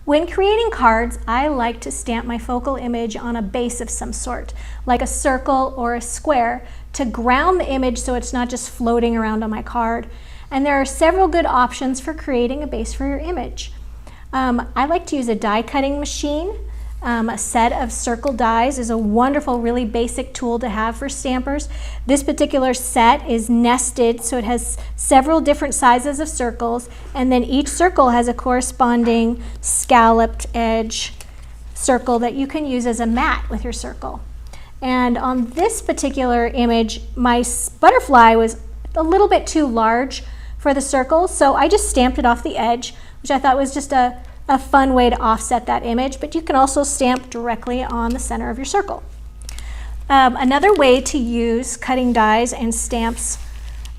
When creating cards, I like to stamp my focal image on a base of some sort, like a circle or a square, to ground the image so it's not just floating around on my card. And there are several good options for creating a base for your image. I like to use a die cutting machine. A set of circle dies is a wonderful, really basic tool to have for stampers. This particular set is nested, so it has several different sizes of circles, and then each circle has a corresponding scalloped edge circle that you can use as a mat with your circle. And on this particular image, my butterfly was a little bit too large for the circle, so I just stamped it off the edge, which I thought was just a fun way to offset that image, but you can also stamp directly on the center of your circle. Another way to use cutting dies and stamps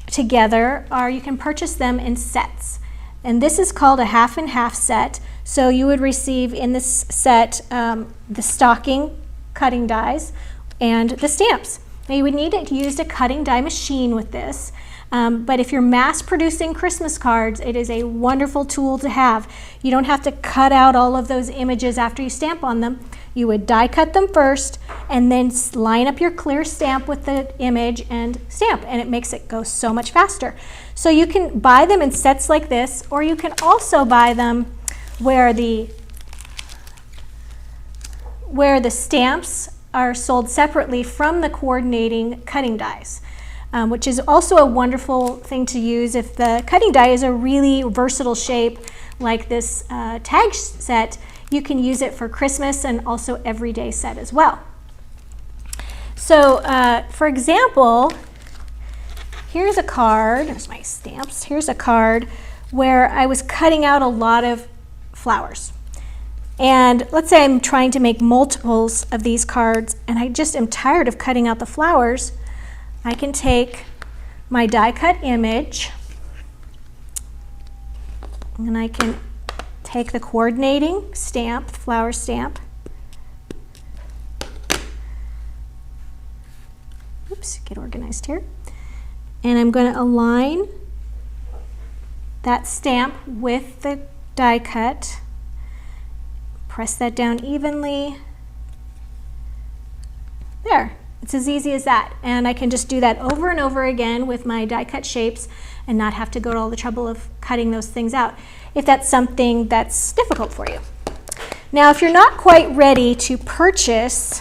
together are you can purchase them in sets. And this is called a half and half set. So you would receive in this set the stocking cutting dies and the stamps. Now you would need to use a cutting die machine with this. But if you're mass producing Christmas cards, it is a wonderful tool to have. You don't have to cut out all of those images after you stamp on them. You would die cut them first and then line up your clear stamp with the image and stamp, and it makes it go so much faster. So you can buy them in sets like this, or you can also buy them where the stamps are sold separately from the coordinating cutting dies. Which is also a wonderful thing to use if the cutting die is a really versatile shape like this tag set. You can use it for Christmas and also everyday set as well. So for example, here's a card, there's my stamps, here's a card where I was cutting out a lot of flowers. And let's say I'm trying to make multiples of these cards and I just am tired of cutting out the flowers. I can take my die cut image and I can take the coordinating stamp, the flower stamp. Oops, get organized here. And I'm going to align that stamp with the die cut. Press that down evenly. There. It's as easy as that, and I can just do that over and over again with my die cut shapes and not have to go to all the trouble of cutting those things out if that's something that's difficult for you. Now, if you're not quite ready to purchase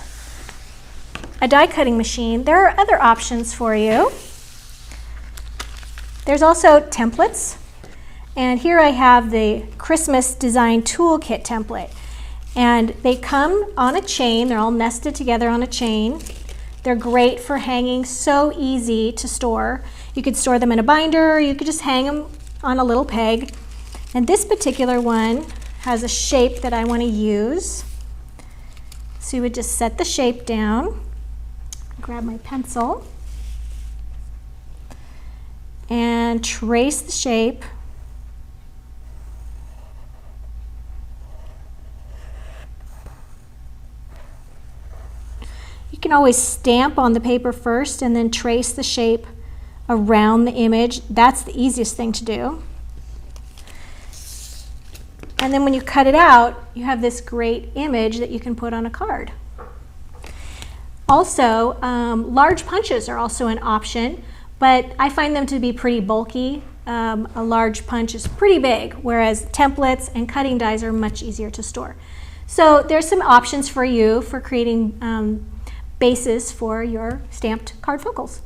a die cutting machine, there are other options for you. There's also templates, and here I have the Christmas Design Toolkit template, and they come on a chain. They're all nested together on a chain. They're great for hanging, so easy to store. You could store them in a binder, or you could just hang them on a little peg. And this particular one has a shape that I want to use. So you would just set the shape down, grab my pencil, and trace the shape. You can always stamp on the paper first and then trace the shape around the image. That's the easiest thing to do. And then when you cut it out, you have this great image that you can put on a card. Also, large punches are also an option, but I find them to be pretty bulky. A large punch is pretty big, whereas templates and cutting dies are much easier to store. So there's some options for you for creating bases for your stamped card focals.